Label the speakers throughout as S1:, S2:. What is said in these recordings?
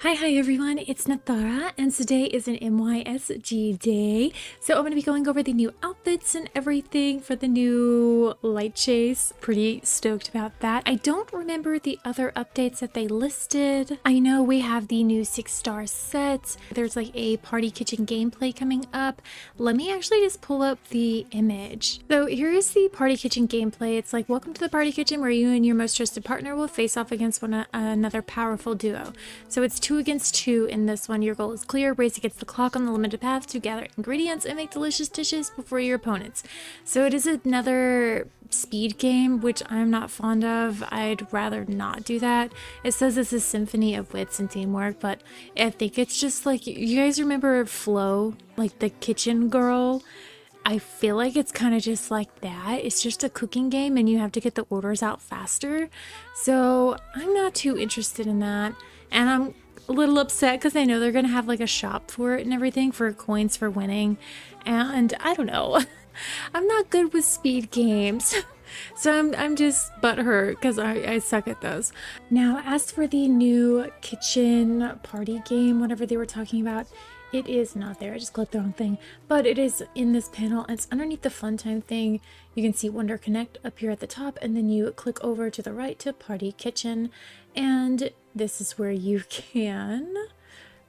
S1: Hi everyone, it's Nathara, and today is an MYSG day. So I'm going to be going over the new outfits and everything for the new light chase. Pretty stoked about that. I don't remember the other updates that they listed. I know we have the new 6-star set. There's like a party kitchen gameplay coming up. Let me actually just pull up the image. So here is the party kitchen gameplay. It's like, welcome to the party kitchen where you and your most trusted partner will face off against another powerful duo. So it's 2 against 2 in this one. Your goal is clear, race against the clock on the limited path to gather ingredients and make delicious dishes before your opponents. So it is another speed game, which I'm not fond of. I'd rather not do that. It says it's a symphony of wits and teamwork, but I think it's just like, you guys remember Flo, like the kitchen girl? I feel like it's kind of just like that. It's just a cooking game and you have to get the orders out faster. So I'm not too interested in that. And I'm a little upset because I know they're going to have like a shop for it and everything for coins for winning. And I don't know. I'm not good with speed games. So I'm just butthurt because I suck at those. Now, as for the new kitchen party game, whatever they were talking about, it is not there. I just clicked the wrong thing, but it is in this panel. And it's underneath the fun time thing. You can see Wonder Connect up here at the top, and then you click over to the right to Party Kitchen, and this is where you can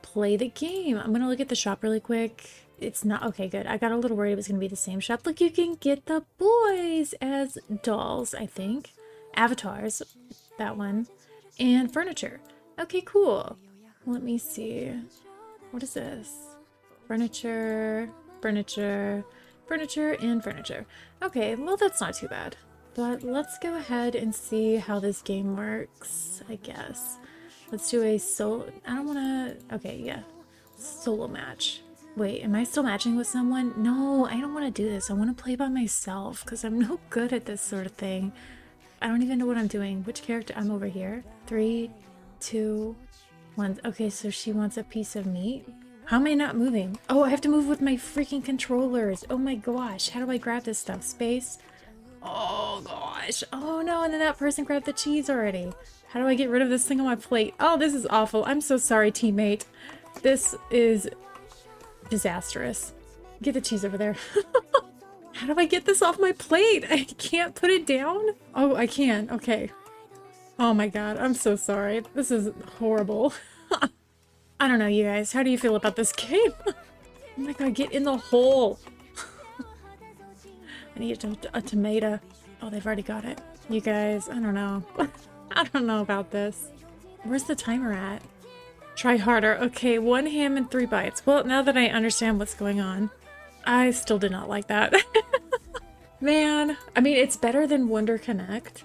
S1: play the game. I'm gonna look at the shop really quick. It's not okay. Good. I got a little worried it was gonna be the same shop. Look, you can get the boys as dolls, I think, avatars, that one, and furniture. Okay, cool. Let me see. What is this? Furniture, furniture, furniture, and furniture. Okay, well, that's not too bad. But let's go ahead and see how this game works, I guess. Let's do a solo. I don't want to. Okay, yeah. Solo match. Wait, am I still matching with someone? No, I don't want to do this. I want to play by myself because I'm no good at this sort of thing. I don't even know what I'm doing. Which character? I'm over here. 3, 2, 1. Okay, so she wants a piece of meat. How am I not moving? Oh, I have to move with my freaking controllers. Oh my gosh. How do I grab this stuff? Space? Oh gosh. Oh no, and then that person grabbed the cheese already. How do I get rid of this thing on my plate? Oh, this is awful. I'm so sorry, teammate. This is disastrous. Get the cheese over there. How do I get this off my plate? I can't put it down? Oh, I can. Okay. Oh my god, I'm so sorry. This is horrible. I don't know, you guys. How do you feel about this game? Oh my god, get in the hole. I need a tomato. Oh, they've already got it. You guys, I don't know. I don't know about this. Where's the timer at? Try harder. Okay, 1 ham and 3 bites. Well, now that I understand what's going on, I still did not like that. Man, I mean, it's better than Wonder Connect,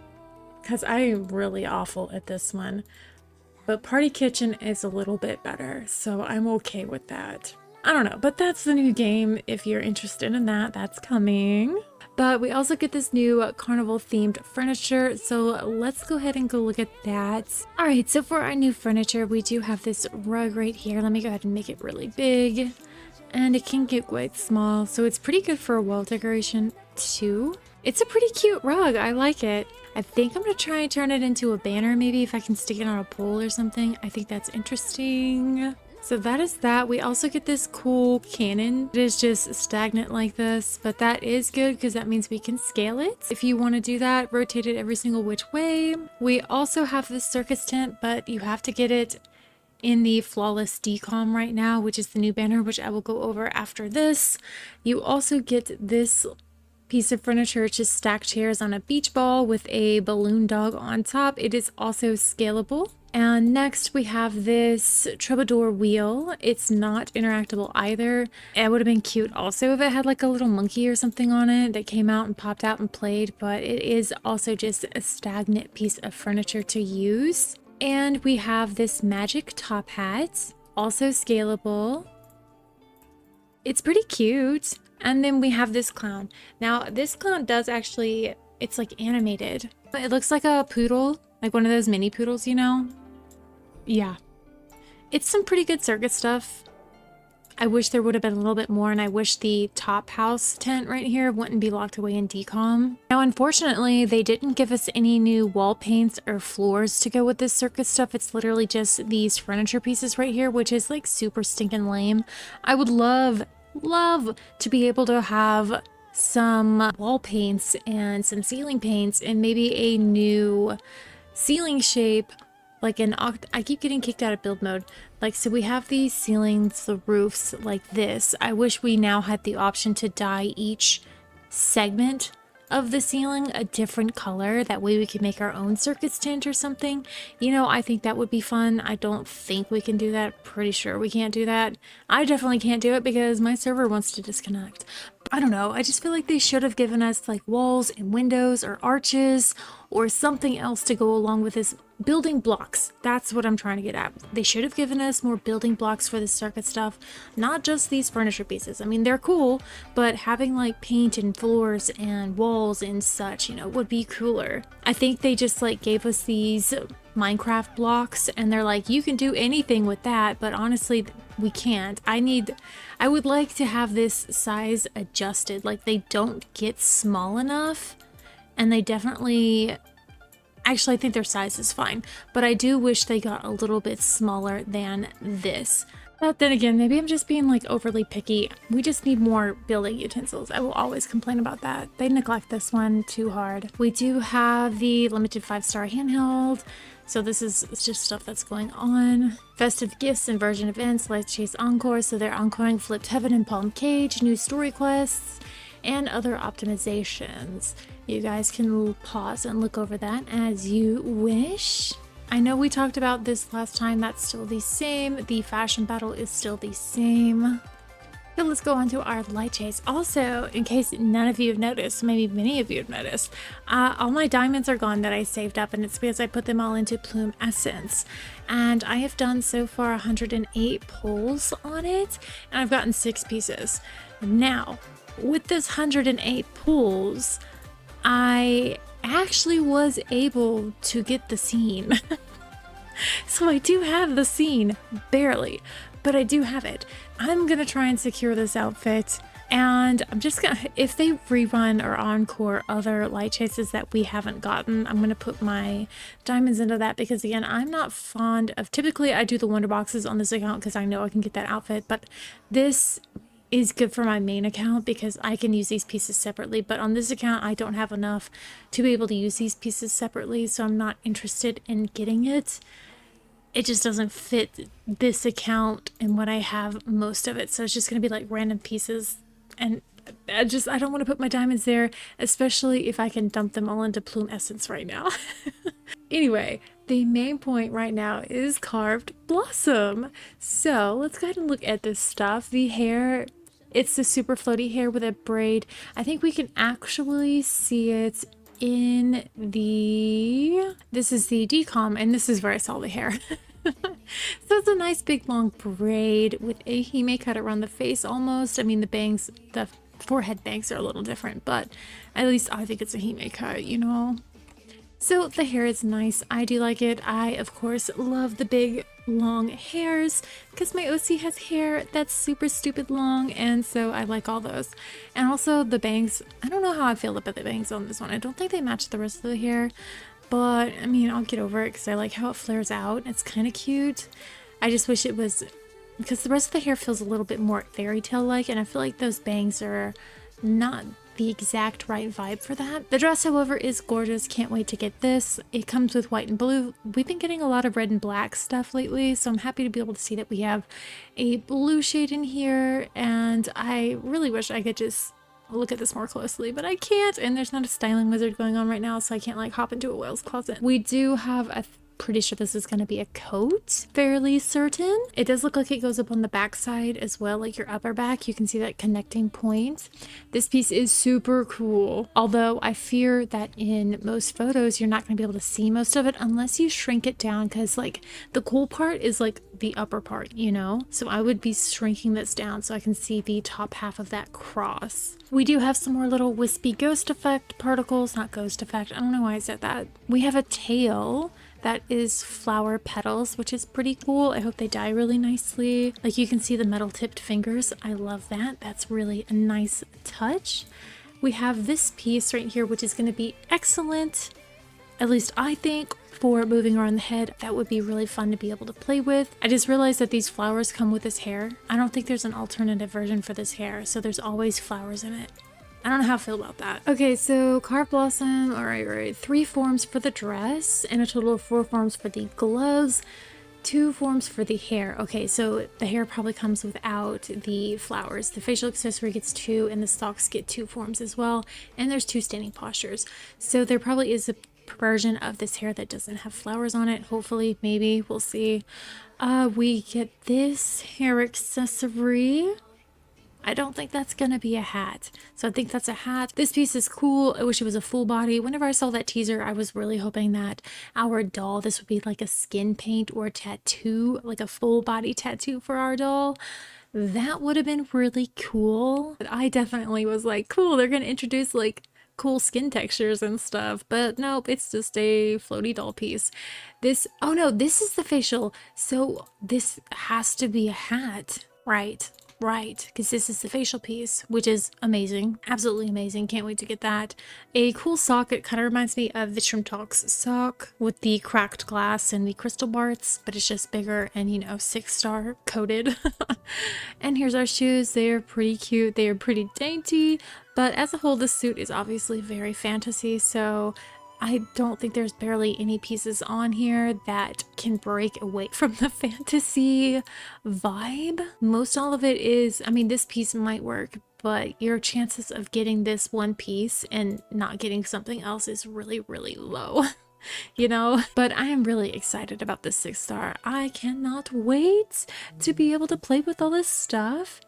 S1: because I'm really awful at this one. But Party Kitchen is a little bit better, so I'm okay with that. I don't know, but that's the new game. If you're interested in that, that's coming. But we also get this new Carnival-themed furniture, so let's go ahead and go look at that. All right, so for our new furniture, we do have this rug right here. Let me go ahead and make it really big. And it can get quite small, so it's pretty good for a wall decoration too. It's a pretty cute rug. I like it. I think I'm going to try and turn it into a banner, maybe if I can stick it on a pole or something. I think that's interesting. So that is that. We also get this cool cannon. It is just stagnant like this, but that is good because that means we can scale it. If you want to do that, rotate it every single which way. We also have this circus tent, but you have to get it in the flawless Decom right now, which is the new banner, which I will go over after this. You also get this piece of furniture, just stacked chairs on a beach ball with a balloon dog on top. It is also scalable. And next we have this troubadour wheel. It's not interactable either. It would have been cute also if it had like a little monkey or something on it that came out and popped out and played, but it is also just a stagnant piece of furniture to use. And we have this magic top hat, also scalable. It's pretty cute. And then we have this clown. Now, this clown does actually, it's like animated. But it looks like a poodle, like one of those mini poodles, you know? Yeah. It's some pretty good circus stuff. I wish there would have been a little bit more, and I wish the top house tent right here wouldn't be locked away in Decom. Now, unfortunately, they didn't give us any new wall paints or floors to go with this circus stuff. It's literally just these furniture pieces right here, which is like super stinking lame. I would love to be able to have some wall paints and some ceiling paints and maybe a new ceiling shape, like an I keep getting kicked out of build mode. Like, so we have these ceilings, the roofs like this. I wish we now had the option to dye each segment of the ceiling a different color. That way we could make our own circus tent or something. You know, I think that would be fun. I don't think we can do that. Pretty sure we can't do that. I definitely can't do it because my server wants to disconnect. I don't know. I just feel like they should have given us like walls and windows or arches or something else to go along with this. Building blocks. That's what I'm trying to get at. They should have given us more building blocks for this circuit stuff, not just these furniture pieces. I mean, they're cool, but having like paint and floors and walls and such, you know, would be cooler. I think they just like gave us these Minecraft blocks and they're like, you can do anything with that, but honestly, we can't. I would like to have this size adjusted. Like, they don't get small enough, and they definitely, actually, I think their size is fine, but I do wish they got a little bit smaller than this. But then again, maybe I'm just being like overly picky. We just need more building utensils. I will always complain about that. They neglect this one too hard. We do have the limited 5-star handheld. So this is just stuff that's going on. Festive gifts, inversion events, Let's Chase Encore. So they're encoring Flipped Heaven and Palm Cage, new story quests, and other optimizations. You guys can pause and look over that as you wish. I know we talked about this last time. That's still the same. The fashion battle is still the same. So let's go on to our light chase. Also, in case none of you have noticed, maybe many of you have noticed, all my diamonds are gone that I saved up, and it's because I put them all into Plume Essence. And I have done so far 108 pulls on it, and I've gotten 6 pieces. Now, with this 108 pulls, I actually was able to get the scene. So I do have the scene, barely, but I do have it. I'm gonna try and secure this outfit, and I'm just gonna, if they rerun or encore other light chases that we haven't gotten, I'm gonna put my diamonds into that, because again, I'm not fond of, typically I do the wonder boxes on this account because I know I can get that outfit, but this is good for my main account because I can use these pieces separately, but on this account I don't have enough to be able to use these pieces separately, so I'm not interested in getting it. It just doesn't fit this account and what I have most of it, so it's just gonna be like random pieces, and I don't want to put my diamonds there, especially if I can dump them all into Plume Essence right now. Anyway, the main point right now is Carved Blossom. So let's go ahead and look at this stuff. The hair, it's the super floaty hair with a braid. I think we can actually see it in the, this is the Decom, and this is where I saw the hair. So it's a nice big long braid with a hime cut around the face almost. I mean, the bangs, the forehead bangs are a little different, but at least I think it's a hime cut, you know. So the hair is nice. I do like it. I, of course, love the big long hairs because my OC has hair that's super stupid long, and so I like all those. And also the bangs, I don't know how I feel about the bangs on this one. I don't think they match the rest of the hair, but I mean, I'll get over it because I like how it flares out. It's kind of cute. I just wish it was, because the rest of the hair feels a little bit more fairy tale like, and I feel like those bangs are not the exact right vibe for that. The dress, however, is gorgeous. Can't wait to get this. It comes with white and blue. We've been getting a lot of red and black stuff lately, so I'm happy to be able to see that we have a blue shade in here, and I really wish I could just look at this more closely, but I can't, and there's not a styling wizard going on right now, so I can't like hop into a whale's closet. We do have a, pretty sure this is going to be a coat, fairly certain. It does look like it goes up on the back side as well, like your upper back. You can see that connecting point. This piece is super cool, although I fear that in most photos you're not going to be able to see most of it unless you shrink it down, because like the cool part is like the upper part, you know, so I would be shrinking this down so I can see the top half of that cross. We do have some more little wispy ghost effect particles, not ghost effect, I don't know why I said that. We have a tail That is flower petals, which is pretty cool. I hope they dye really nicely. Like you can see the metal tipped fingers. I love that. That's really a nice touch. We have this piece right here, which is going to be excellent, at least I think, for moving around the head. That would be really fun to be able to play with. I just realized that these flowers come with this hair. I don't think there's an alternative version for this hair, so there's always flowers in it. I don't know how I feel about that. Okay, so carved blossom, all right. 3 forms for the dress and a total of 4 forms for the gloves, 2 forms for the hair. Okay, so the hair probably comes without the flowers. The facial accessory gets 2 and the socks get 2 forms as well. And there's 2 standing postures. So there probably is a version of this hair that doesn't have flowers on it. Hopefully, maybe, we'll see. We get this hair accessory. I don't think that's gonna be a hat, so I think that's a hat. This piece is cool. I wish it was a full body. Whenever I saw that teaser, I was really hoping that our doll, this would be like a skin paint or a tattoo, like a full body tattoo for our doll. That would have been really cool. But I definitely was like, cool, they're gonna introduce like cool skin textures and stuff, but nope, it's just a floaty doll piece. This, oh no, this is the facial, so this has to be a hat, right, because this is the facial piece, which is amazing, absolutely amazing. Can't wait to get that. A cool sock. It kind of reminds me of the Shrimp Talks sock with the cracked glass and the crystal parts, but it's just bigger and, you know, 6-star coated. And here's our shoes. They are pretty cute, they are pretty dainty, but as a whole, this suit is obviously very fantasy, so I don't think there's barely any pieces on here that can break away from the fantasy vibe. Most all of it is, I mean, this piece might work, but your chances of getting this one piece and not getting something else is really, really low. You know, but I am really excited about this 6-star. I cannot wait to be able to play with all this stuff.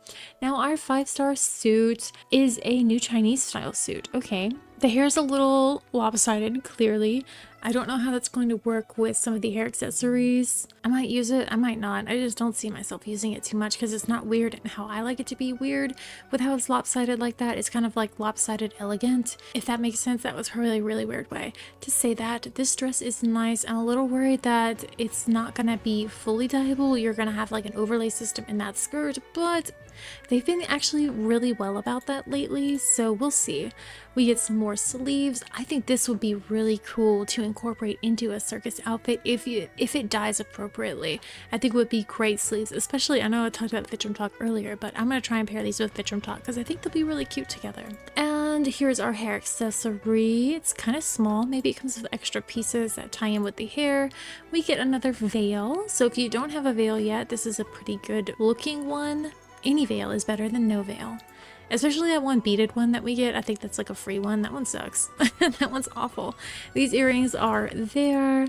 S1: Now our 5-star suit is a new Chinese style suit. Okay, the hair is a little lopsided, clearly. I don't know how that's going to work with some of the hair accessories. I might use it, I might not. I just don't see myself using it too much because it's not weird and how I like it to be weird with how it's lopsided like that. It's kind of like lopsided elegant, if that makes sense. That was probably a really weird way to say that. This dress is nice. I'm a little worried that it's not gonna be fully dyeable. You're gonna have like an overlay system in that skirt, but they've been actually really well about that lately, so we'll see. We get some more sleeves. I think this would be really cool to incorporate into a circus outfit if it dyes appropriately. I think it would be great sleeves, especially, I know I talked about Vitrum Talk earlier, but I'm going to try and pair these with Vitrum Talk because I think they'll be really cute together. And here's our hair accessory. It's kind of small. Maybe it comes with extra pieces that tie in with the hair. We get another veil. So if you don't have a veil yet, this is a pretty good looking one. Any veil is better than no veil. Especially that one beaded one that we get. I think that's like a free one. That one sucks. That one's awful. These earrings are there.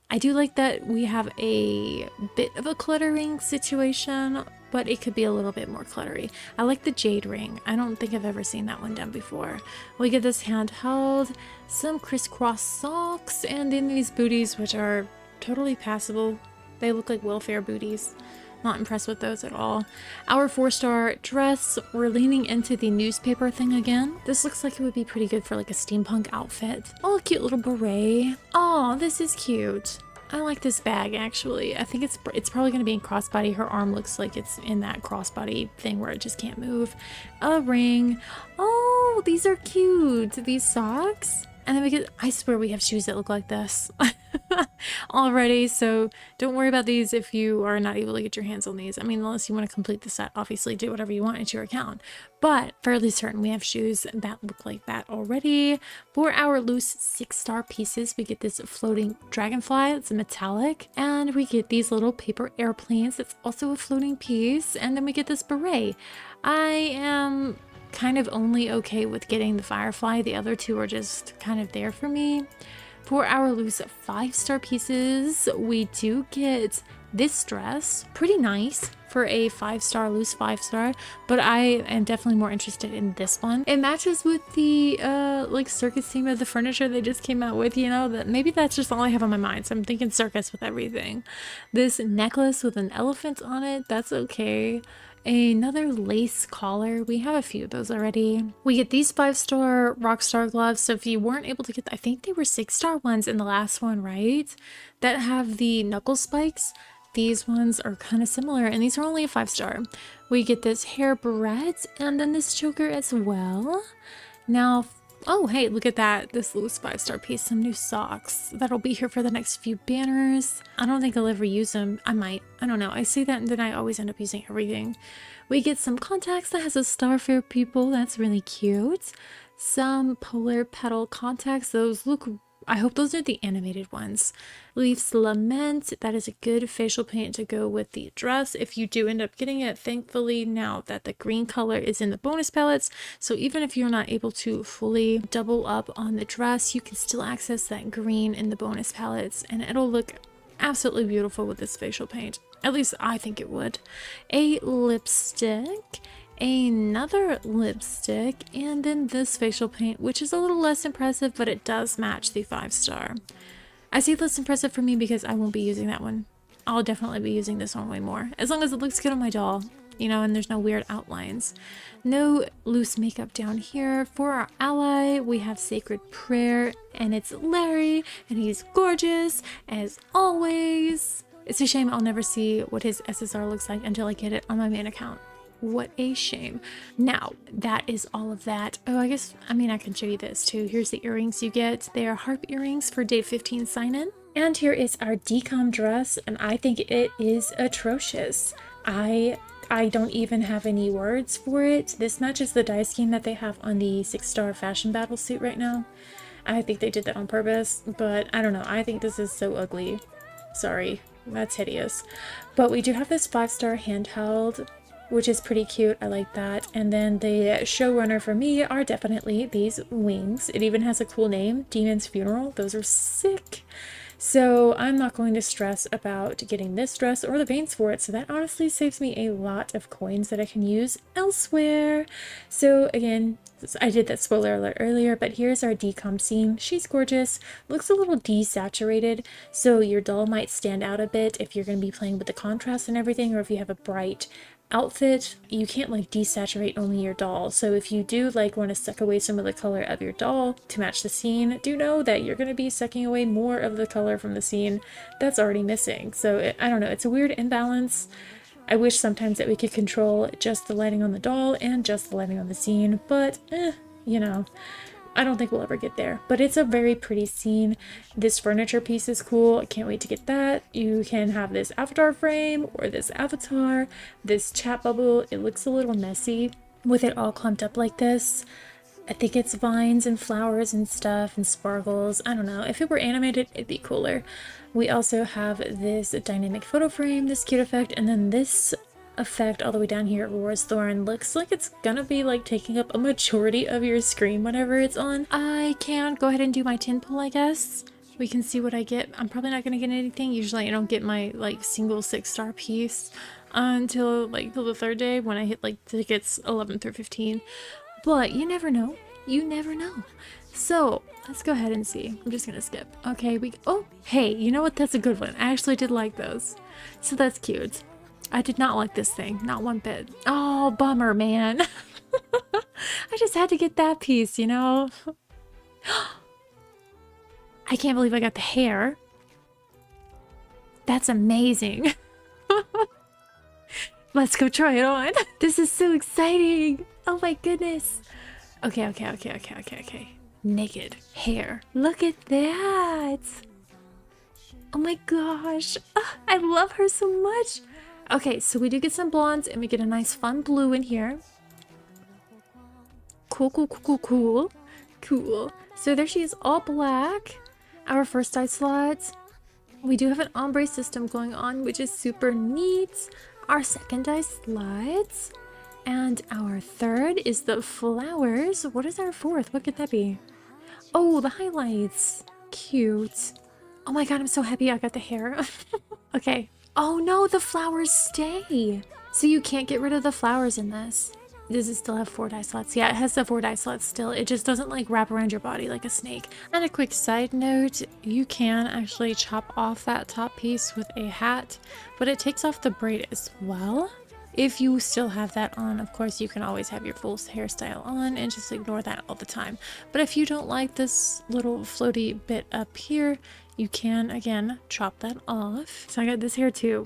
S1: I do like that we have a bit of a cluttering situation, but it could be a little bit more cluttery. I like the jade ring. I don't think I've ever seen that one done before. We get this handheld, some crisscross socks, and then these booties, which are totally passable. They look like welfare booties. Not impressed with those at all. Our 4-star dress, we're leaning into the newspaper thing again. This looks like it would be pretty good for like a steampunk outfit. Oh, a cute little beret. Oh, this is cute. I like this bag actually. I think it's probably going to be in crossbody. Her arm looks like it's in that crossbody thing where it just can't move. A ring. Oh, these are cute. These socks. And then we get, I swear we have shoes that look like this already, so don't worry about these if you are not able to get your hands on these. I mean, unless you want to complete the set, obviously do whatever you want, it's your account. But fairly certain we have shoes that look like that already. For our loose 6-star pieces, we get this floating dragonfly, it's metallic, and we get these little paper airplanes, that's also a floating piece, and then we get this beret. I am kind of only okay with getting the firefly. The other two are just kind of there for me. For our loose 5-star pieces, we do get this dress. Pretty nice for a 5-star, loose 5-star, but I am definitely more interested in this one. It matches with the like circus theme of the furniture they just came out with, you know, that maybe that's just all I have on my mind, so I'm thinking circus with everything. This necklace with an elephant on it, that's okay. another lace collar. We have a few of those already. We get these 5-star Rockstar gloves. So if you weren't able to get, I think they were 6-star ones in the last one, right? That have the knuckle spikes. These ones are kind of similar, and these are only a 5-star. We get this hair barrette and then this choker as well. Now, oh, hey, look at that. This loose 5-star piece, some new socks. That'll be here for the next few banners. I don't think I'll ever use them. I might. I don't know. I say that and then I always end up using everything. We get some contacts that has a star for people. That's really cute. Some polar petal contacts. Those look, I hope those are the animated ones. Leaf's Lament. That is a good facial paint to go with the dress if you do end up getting it. Thankfully, now that the green color is in the bonus palettes, so even if you're not able to fully double up on the dress, you can still access that green in the bonus palettes, and it'll look absolutely beautiful with this facial paint. At least I think it would. A lipstick, another lipstick, and then this facial paint, which is a little less impressive, but it does match the 5-star. I say less impressive for me because I won't be using that one. I'll definitely be using this one way more, as long as it looks good on my doll, you know, and there's no weird outlines. No loose makeup down here. For our ally, we have Sacred Prayer, and it's Larry, and he's gorgeous as always. It's a shame I'll never see what his SSR looks like until I get it on my main account. What a shame. Now, that is all of that. Oh, I guess, I mean, I can show you this too. Here's the earrings you get. They are harp earrings for day 15 sign-in. And here is our Decom dress, and I think it is atrocious. I don't even have any words for it. This matches the dye scheme that they have on the 6-star fashion battle suit right now. I think they did that on purpose, but I don't know. I think this is so ugly. Sorry. That's hideous. But we do have this 5-star handheld, which is pretty cute. I like that. And then the showrunner for me are definitely these wings. It even has a cool name, Demon's Funeral. Those are sick. So I'm not going to stress about getting this dress or the veins for it. So that honestly saves me a lot of coins that I can use elsewhere. So again, I did that spoiler alert earlier, but here's our Decom scene. She's gorgeous, looks a little desaturated, so your doll might stand out a bit if you're going to be playing with the contrast and everything, or if you have a bright outfit. You can't like desaturate only your doll, so if you do like want to suck away some of the color of your doll to match the scene, do know that you're going to be sucking away more of the color from the scene that's already missing. So I don't know, it's a weird imbalance. I wish sometimes that we could control just the lighting on the doll and just the lighting on the scene, but you know, I don't think we'll ever get there. But it's a very pretty scene. This furniture piece is cool. I can't wait to get that. You can have this avatar frame or this avatar, this chat bubble. It looks a little messy with it all clumped up like this. I think it's vines and flowers and stuff and sparkles. I don't know. If it were animated, it'd be cooler. We also have this dynamic photo frame, this cute effect, and then this effect all the way down here at Roar's Thorn. Looks like it's gonna be like taking up a majority of your screen whenever it's on. I can go ahead and do my tin pull, I guess. We can see what I get. I'm probably not gonna get anything. Usually I don't get my like single 6-star piece until like till the 3rd day when I hit like tickets 11 through 15. But you never know. You never know. So let's go ahead and see. I'm just gonna skip. Okay, oh, hey, you know what? That's a good one. I actually did like those. So that's cute. I did not like this thing. Not one bit. Oh, bummer, man. I just had to get that piece, you know? I can't believe I got the hair. That's amazing. Let's go try it on. This is so exciting. Oh my goodness. Okay. Naked hair. Look at that. Oh my gosh. I love her so much. Okay, so we do get some blondes and we get a nice fun blue in here. Cool. So there she is, all black. Our first dye slot. We do have an ombre system going on, which is super neat. Our second dye slot. And our third is the flowers. What is our fourth? What could that be? Oh, the highlights. Cute. Oh my god, I'm so happy I got the hair. Okay. Oh no, the flowers stay. So you can't get rid of the flowers in this. Does it still have 4 dye slots? Yeah, it has the 4 dye slots still. It just doesn't like wrap around your body like a snake. And a quick side note, you can actually chop off that top piece with a hat, but it takes off the braid as well. If you still have that on, of course, you can always have your full hairstyle on and just ignore that all the time. But if you don't like this little floaty bit up here, you can, again, chop that off. So I got this hair too.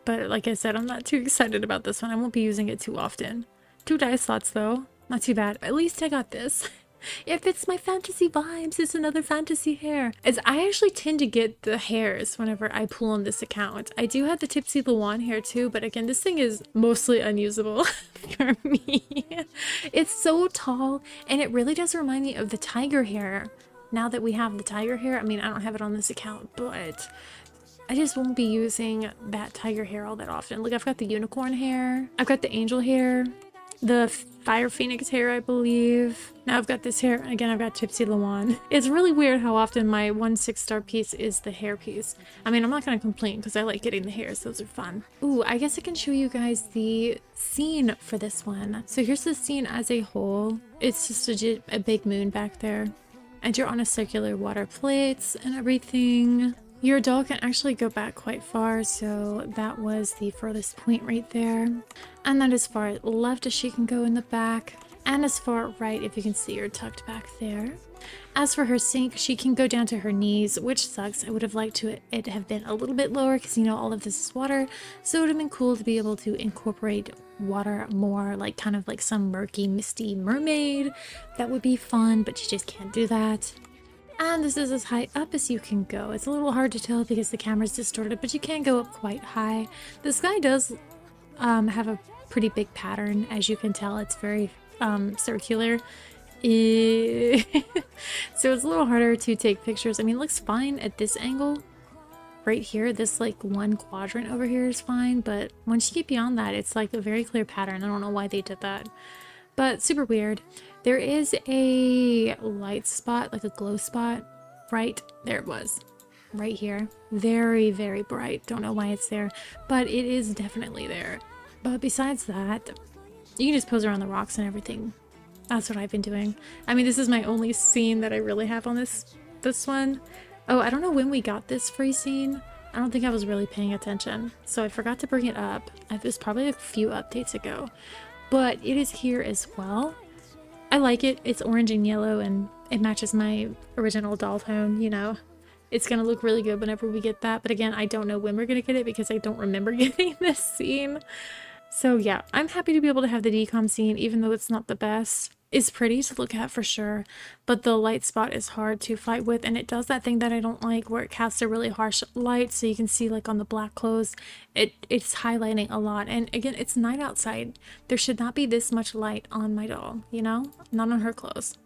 S1: But like I said, I'm not too excited about this one. I won't be using it too often. 2 dye slots though. Not too bad. At least I got this. It fits my fantasy vibes. It's another fantasy hair. As I actually tend to get the hairs whenever I pull on this account. I do have the Tipsy Luan hair too, but again, this thing is mostly unusable for me. It's so tall, and it really does remind me of the tiger hair. Now that we have the tiger hair, I mean, I don't have it on this account, but I just won't be using that tiger hair all that often. Look, I've got the unicorn hair. I've got the angel hair. The fire phoenix hair, I believe. Now I've got this hair. Again, I've got Tipsy Luan. It's really weird how often my 1 6-star piece is the hair piece. I mean, I'm not going to complain because I like getting the hairs. Those are fun. Ooh, I guess I can show you guys the scene for this one. So here's the scene as a whole. It's just a big moon back there. And you're on a circular water plate and everything. Your doll can actually go back quite far, so that was the furthest point right there. And then as far left as she can go in the back, and as far right, if you can see her tucked back there. As for her sink, she can go down to her knees, which sucks. I would have liked it have been a little bit lower because, you know, all of this is water, so it would have been cool to be able to incorporate water more, like kind of like some murky, misty mermaid. That would be fun, but you just can't do that. And this is as high up as you can go. It's a little hard to tell because the camera's distorted, but you can go up quite high. The sky does have a pretty big pattern, as you can tell. It's very circular. So it's a little harder to take pictures. I mean, it looks fine at this angle. Right here, this like one quadrant over here is fine, but once you get beyond that, it's like a very clear pattern. I don't know why they did that, but super weird. There is a light spot, like a glow spot, right there. It was right here. Very, very bright. Don't know why it's there, but it is definitely there. But besides that, you can just pose around the rocks and everything. That's what I've been doing. I mean, this is my only scene that I really have on this one. Oh, I don't know when we got this free scene. I don't think I was really paying attention, so I forgot to bring it up. It was probably a few updates ago, but it is here as well. I like it. It's orange and yellow, and it matches my original doll tone, you know. It's gonna look really good whenever we get that, but again, I don't know when we're gonna get it because I don't remember getting this scene. So yeah, I'm happy to be able to have the Decom scene, even though it's not the best. It's pretty to look at for sure, but the light spot is hard to fight with, and it does that thing that I don't like where it casts a really harsh light, so you can see like on the black clothes, it's highlighting a lot. And again, it's night outside. There should not be this much light on my doll, you know? Not on her clothes.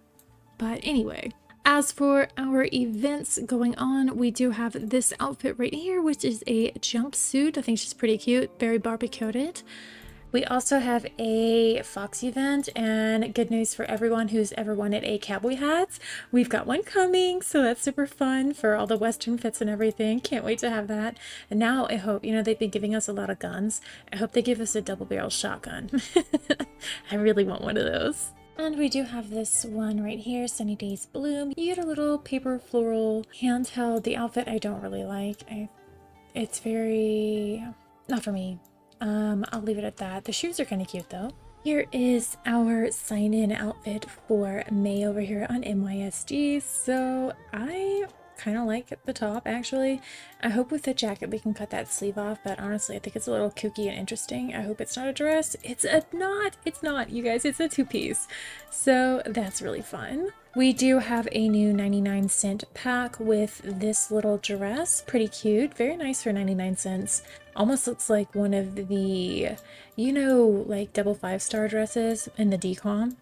S1: But anyway, as for our events going on, we do have this outfit right here, which is a jumpsuit. I think she's pretty cute, very Barbie coated. We also have a Fox event, and good news for everyone who's ever wanted a cowboy hat. We've got one coming, so that's super fun for all the Western fits and everything. Can't wait to have that. And now I hope, you know, they've been giving us a lot of guns. I hope they give us a double barrel shotgun. I really want one of those. And we do have this one right here, Sunny Days Bloom. You get a little paper floral handheld. The outfit I don't really like. It's very, not for me. I'll leave it at that. The shoes are kind of cute though. Here is our sign-in outfit for May over here on MYSG. So I kind of like the top actually. I hope with the jacket we can cut that sleeve off, but honestly I think it's a little kooky and interesting. I hope it's not a dress. It's not, you guys. It's a two-piece. So that's really fun. We do have a new 99-cent pack with this little dress. Pretty cute. Very nice for 99 cents. Almost looks like one of the, you know, like double 5-star dresses in the Decom.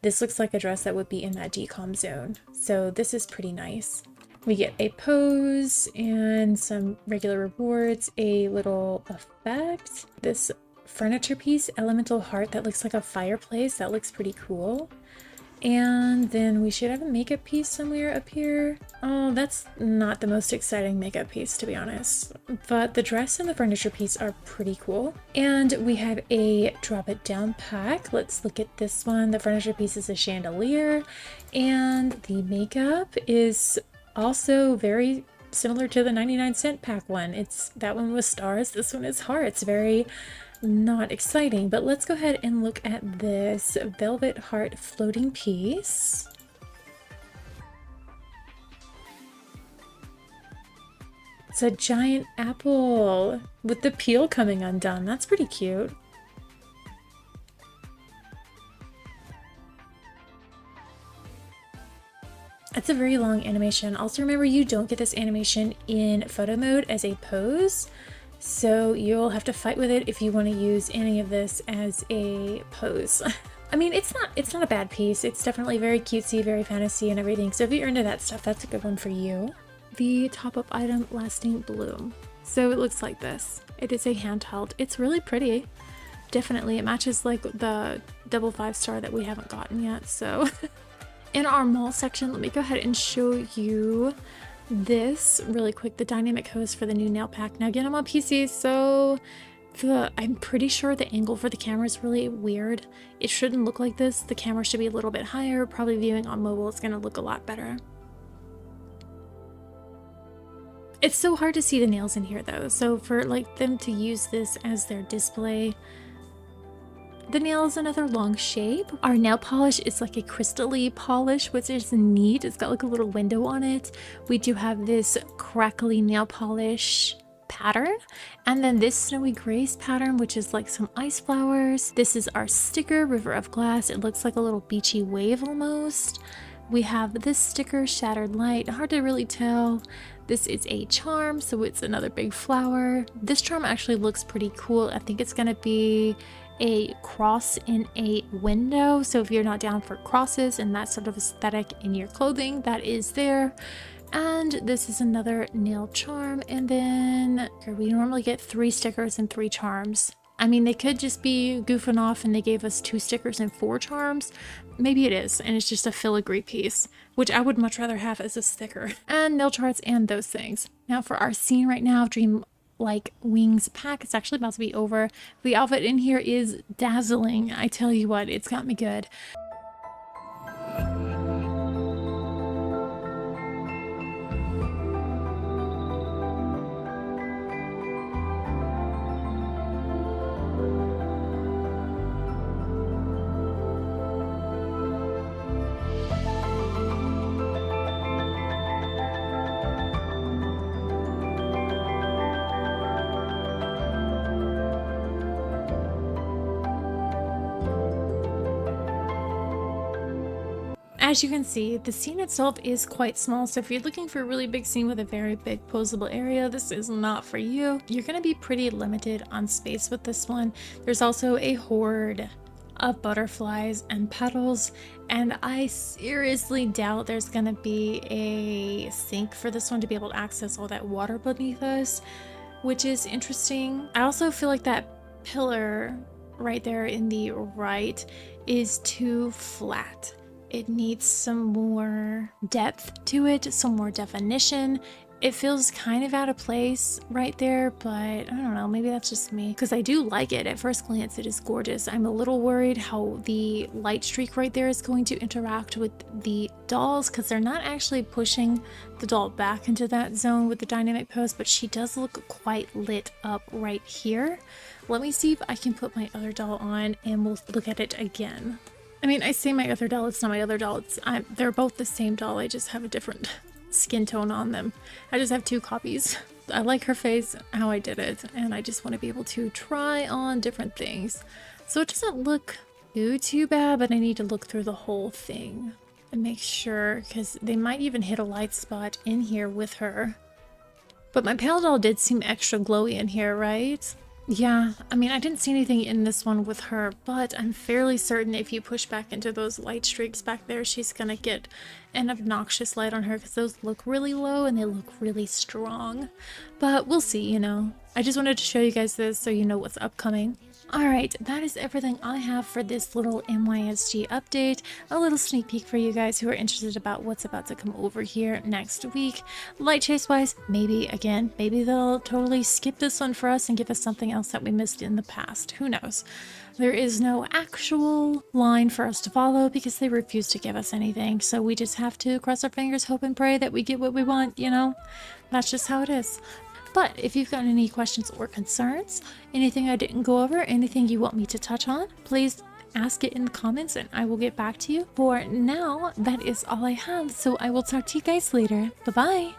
S1: This looks like a dress that would be in that Decom zone. So this is pretty nice. We get a pose and some regular rewards, a little effect. This furniture piece, elemental heart, that looks like a fireplace. That looks pretty cool. And then we should have a makeup piece somewhere up here. Oh, that's not the most exciting makeup piece, to be honest. But the dress and the furniture piece are pretty cool. And we have a drop it down pack. Let's look at this one. The furniture piece is a chandelier. And the makeup is also very similar to the 99-cent pack one. That one was stars. This one is hearts. Very not exciting, but let's go ahead and look at this velvet heart floating piece. It's a giant apple with the peel coming undone. That's pretty cute. It's a very long animation. Also remember, you don't get this animation in photo mode as a pose, so you'll have to fight with it if you want to use any of this as a pose. I mean, it's not a bad piece. It's definitely very cutesy, very fantasy and everything. So if you're into that stuff, that's a good one for you. The top-up item, Lasting Bloom. So it looks like this. It is a handheld. It's really pretty. Definitely, it matches like the double 5-star that we haven't gotten yet, so... In our mall section, let me go ahead and show you this really quick, the dynamic hose for the new nail pack. Now again, I'm on PC, so I'm pretty sure the angle for the camera is really weird. It shouldn't look like this. The camera should be a little bit higher. Probably viewing on mobile, it's gonna look a lot better. It's so hard to see the nails in here though, so for like them to use this as their display. The nail is another long shape. Our nail polish is like a crystal-y polish, which is neat. It's got like a little window on it. We do have this crackly nail polish pattern, and then this snowy grace pattern, which is like some ice flowers. This is our sticker, River of Glass. It looks like a little beachy wave almost. We have this sticker, Shattered Light. Hard to really tell. This is a charm, so it's another big flower. This charm actually looks pretty cool. I think it's gonna be a cross in a window, so if you're not down for crosses and that sort of aesthetic in your clothing, that is there. And this is another nail charm, and then we normally get 3 stickers and 3 charms. I mean, they could just be goofing off and they gave us 2 stickers and 4 charms. Maybe it is, and it's just a filigree piece, which I would much rather have as a sticker. And nail charts and those things. Now for our scene right now, Dream like Wings pack, it's actually about to be over. The outfit in here is dazzling. I tell you what, it's got me good. As you can see, the scene itself is quite small, so if you're looking for a really big scene with a very big posable area, this is not for you. You're going to be pretty limited on space with this one. There's also a horde of butterflies and petals, and I seriously doubt there's going to be a sink for this one to be able to access all that water beneath us, which is interesting. I also feel like that pillar right there in the right is too flat. It needs some more depth to it, some more definition. It feels kind of out of place right there, but I don't know, maybe that's just me, because I do like it. At first glance, it is gorgeous. I'm a little worried how the light streak right there is going to interact with the dolls, because they're not actually pushing the doll back into that zone with the dynamic pose, but she does look quite lit up right here. Let me see if I can put my other doll on and we'll look at it again. I mean, I say my other doll, it's not my other doll. They're both the same doll, I just have a different skin tone on them. I just have 2 copies. I like her face, how I did it, and I just want to be able to try on different things. So it doesn't look too bad, but I need to look through the whole thing and make sure, because they might even hit a light spot in here with her. But my pale doll did seem extra glowy in here, right? Yeah, I mean, I didn't see anything in this one with her, but I'm fairly certain if you push back into those light streaks back there, she's gonna get an obnoxious light on her, because those look really low and they look really strong. But we'll see, you know. I just wanted to show you guys this so you know what's upcoming. Alright, that is everything I have for this little MYSG update. A little sneak peek for you guys who are interested about what's about to come over here next week. Light chase wise, maybe they'll totally skip this one for us and give us something else that we missed in the past. Who knows? There is no actual line for us to follow because they refuse to give us anything. So we just have to cross our fingers, hope and pray that we get what we want, you know? That's just how it is. But if you've got any questions or concerns, anything I didn't go over, anything you want me to touch on, please ask it in the comments and I will get back to you. For now, that is all I have, so I will talk to you guys later. Bye bye.